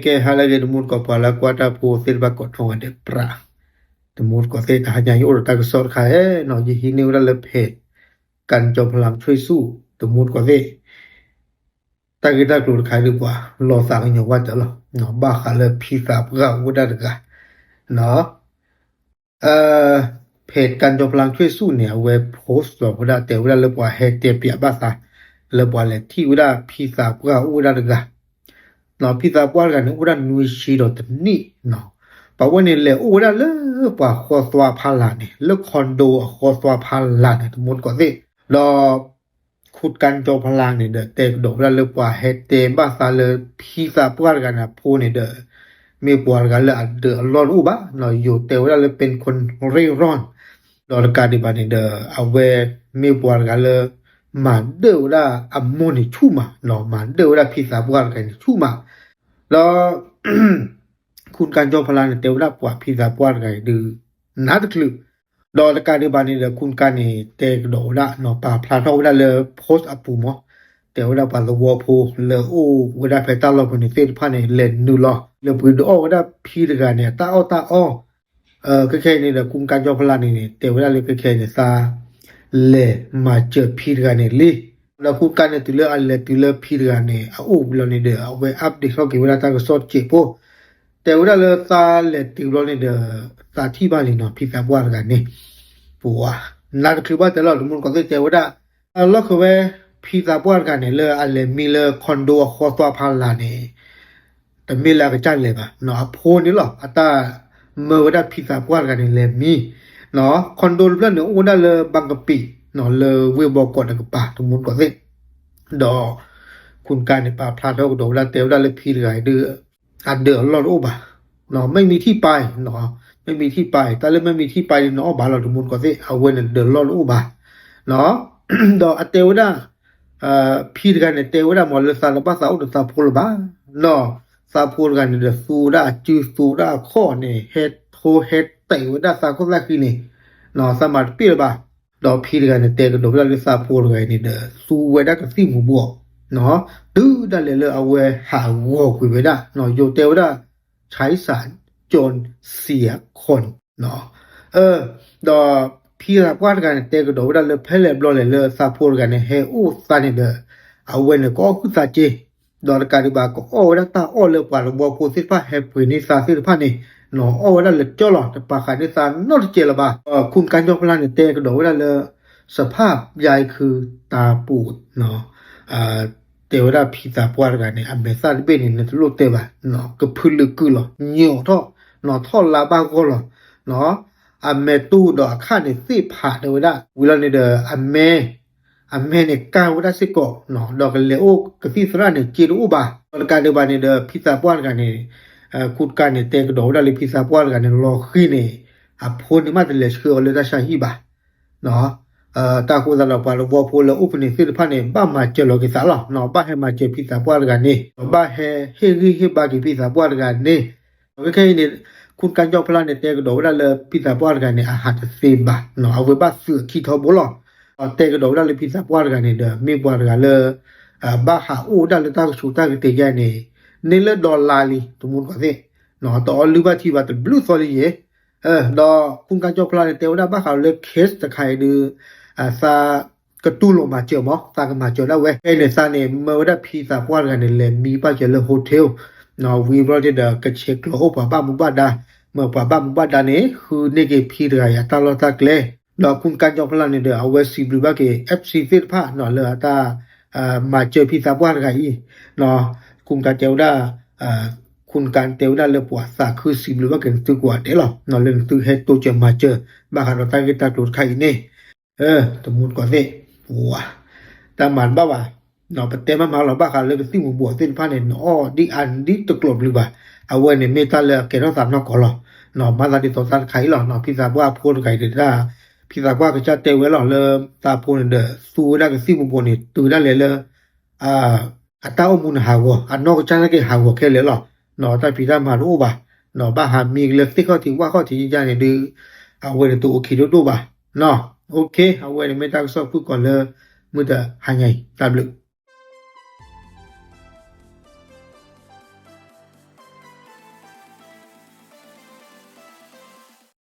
ke halage dumur ko pala kwata po silba ko thonga de pra dumur ko te ta nya yo ta ko sor kha he no ji hi ne ura le phe kan jo phalam chhui su dumur ko te ta ki ta ko khai lu kwa lo sa nyo wa ta lo no ba kha le phi sa pra wo da ga no เพจกันจอมพลังช่วยสู้เนี่ยเว็บโพสต์หลอกว่าแต่ว่าเรียกว่าเฮเตเปียบ้าซาเรียกว่าเลยที่ว่าพิซซ่าพวกอุดาดกะเนาะพิซซ่าพวกกันอุดานุชิโรตนี่เนาะเพราะว่าเนี่ยเลยอุดาเลยกว่าคอสวาพาลาเนี่ยแล้วคอนโดคอสวาพาลาเนี่ยทั้งหมดก็สิเราขุดกันจอมพลังเนี่ยเด้อแต่ดอกเราเรียกว่าเฮเตบ้าซาเลยพิซซ่าพวกกันนะพูเนี่ยเด้อมีปวดกันเลยเดือดร้อนอุบะเนาะอยู่แต่ว่าเลยเป็นคนเร่ร่อนดอลกาดิบานิเดอเอาเวมีปวดกันเลยมันเดือดอัมโมนิชูมาเนาะมันเดือดพิซซ่าปวดกันชูมาแล้วคุณการจอมพลังเนี่ยเดือดปวดพิซซ่าปวดกันดื้อนัดคลือดอลกาดิบานิเดอคุณการเนี่ยเตะดอดเนาะปาพลาดเอาได้เลยโพสต์อัปูมั้งแต่ว่าปาลวอโพเลยโอ้ว่าได้ไปตาลบเนี่ยเตะพันเนี่ยเล่นนูล้อเลยปืนโอ้ว่าได้พีดกันเนี่ยตาอ้อก็แค่นี้แหละคุณการจอมพลังนี่แต่เวลาเลยก็แค่เนี่ยซาเล่มาเจอพีดกันเนี่ยเลยแล้วคุณการเนี่ยตัวเลือกอะไรตัวเลือกพีดกันเนี่ยเอาอุบลเนี่ยเด้อเอาไว้อัปเดตเขาเกี่ยวกับตาก็สอดเจ็บปุ๊แต่เวลาเลยซาเล่ตัวเลือกเนี่ยเด้อซาที่บ้านเลยเนาะพีดกันว่ากันเนี่ยปัวนั่นคือว่าแต่เราทุกคนก็จะเจอว่าเราคือว่าพิซซ่าปวดกันเนี่ยเลยอะไรมีเลยคอนโดคอสตัวพันล้านเนี่ยแต่มีแล้วก็จัดเลยป่ะเนาะพูนี่หรออัตราเมื่อวันพิซซ่าปวดกันเนี่ยเลยมีเนาะคอนโดเรื่องเนี่ยโอ้ได้เลยบางกะปิเนาะเลยเวบอกก่อนกับป่าทุกมุนก่อนสิดอคุณการในป่าพลาดเท่ากับดอกแล้วเตียวได้เลยพี่เหลือเดืออันเดือดร้อนโอ้บ่ะเนาะไม่มีที่ไปเนาะไม่มีที่ไปแต่เลยไม่มีที่ไปเนาะบ้านเราทุกมุนก่อนสิเอาเว้นเดือดร้อนโอ้บ่ะเนาะดออันเตียวได้พีดกันเนี่ยเตวดามอลซาลบาซาอุดซาพูลบาเนาะซาพูลกันเนี่ยสูดาจูสูดาข้อเนี่ยเฮดโทเฮดเตวดาซาก็ละคือเนี่ยเนาะสมาร์ทปีบาดอพีดกันเนี่ยเตกดอกละซาพูลกันเนี่ยเด้อสูเวดาก็สิมูบัวเนาะดูดาเลเอาเวหาวอกุเวดาเนาะโยเตวดาใช้สารจนเสียคนเนาะดอพี่รับว่ากันเตะกระโดดได้เลยเพลย์บอลเลยซาพูดกันเนี่ยเฮอูซานี่เด้อเอาเว้นก็คือซาเจดอลการิบาก็โอ้แล้วตาโอ้เลยกว่าบอกพูดสิว่าเฮปุยนี่ซาสิพานี่เนาะโอ้แล้วเลยจ่อหลอดแต่ปากขานี่ซานอตเจละบาคุณการยกพลังเนี่ยเตะกระโดดได้เลยสภาพใหญ่คือตาปูดเนาะเตวดาพี่ซาพูดกันเนี่ยอเมซาลิเบนี่เนี่ยรู้เตะบ่เนาะก็พื้นลึกคือหรอเหนียวท่อเนาะท่อลาบาก็หรอเนาะอเมตูดอกข้าเนี่ยสิผ่าเดวดาเวลาเนี่ยเดอเมเนี่ยกาวดาสิโกเนาะดอกเลโอกะสิสระเนี่ยจิรูบาดอกการเดบาเนี่ยเดอพิซซ่าปวนกันเนี่ยคุดกันเนี่ยเตกดอกดาเลยพิซซ่าปวนกันเนี่ยรอขี้เนี่ยโพนี่มาเลชื่อเลยตาชาฮีบาเนาะตาคูซาลาปาลบ่โพลอุปนิสิพาเนี่ยบ้ามาเจอโลกิสาลเนาะบ้าให้มาเจอพิซซ่าปวนกันเนี่ยบ้าเฮบากิพิซซ่าปวนกันเนี่ยก็แค่เนี่ยคุณการยกพลังเนี่ยเตะกระโดดได้เลยพิซซ่าปอนกันเนี่ยอาหารเซบะเนาะเอาไว้บ้าสื่อขี้ทอบุหรอเตะกระโดดได้เลยพิซซ่าปอนกันเนี่ยเด้อมีปอนกันเลยบ้าหาอู้ได้เลยตั้งชูตั้งเตะแย่เนี่ยนี่เลยดอลลาร์ลีทุกมุนก็สิเนาะต่อลิบาที่ว่าแต่บลูซอลี่ดอคุณการยกพลังเนี่ยเตะได้บ้าเขาเลยเคสตะไคร้ดื้อซากระตุ้นลงมาเจอมั้งซากมาเจอได้เว้ยเนี่ยซาเนี่ยเมื่อได้พิซซ่าปอนกันเนี่ยเลยมีป้าเจอเลยโฮเทลနော် we brought it ကချက်ကလောပါဘာမဘာဒါမဘာဘာမဘာဒါနေခုနေကဖီရရတာလောတာကလေတော့kun kan job plan ne de awc blue ba ke fc fit pha no la ta ma che phi sa bwa ga yi no kun kan teu da kun kan teu da le pwa sa khu si blue ba ke tu kwa de lo no le tu he to che ma che ba ga no ta ke ta tu khai ne to mun ko se wa ta man ba baเนาะแต่มาเราบ้ากันเลยก็สิ่งบวกเส้นผ้าเนี่ยเนาะดิอันดิตกลบหรือเปล่าเอาไว้เนี่ยเมตาเลยเกณฑ์สามนอกก่อนหรอเนาะมาตาดิตสันไข่หรอเนาะพิซซ่าว่าพูดไข่เด็ดได้พิซซ่าว่าก็จะเตะไว้หรอเลยตาพูดเนี่ยสู้ได้ก็สิ่งบวกเนี่ยตื่นได้เลยอัตราอมุนหาวอันนอกก็จะได้ก็หาวแค่เลยหรอเนาะแต่พิซซ่ามารู้ป่ะเนาะบ้าหามีเลือกที่เขาถึงว่าเขาถึงจะเนี่ยดื้อเอาไว้เนี่ยตัวโอเคดูป่ะเนาะโอเคเอาไว้เนี่ยเมตาก็สอบพูดก่อนเลยมือแต่หายไงตามลึก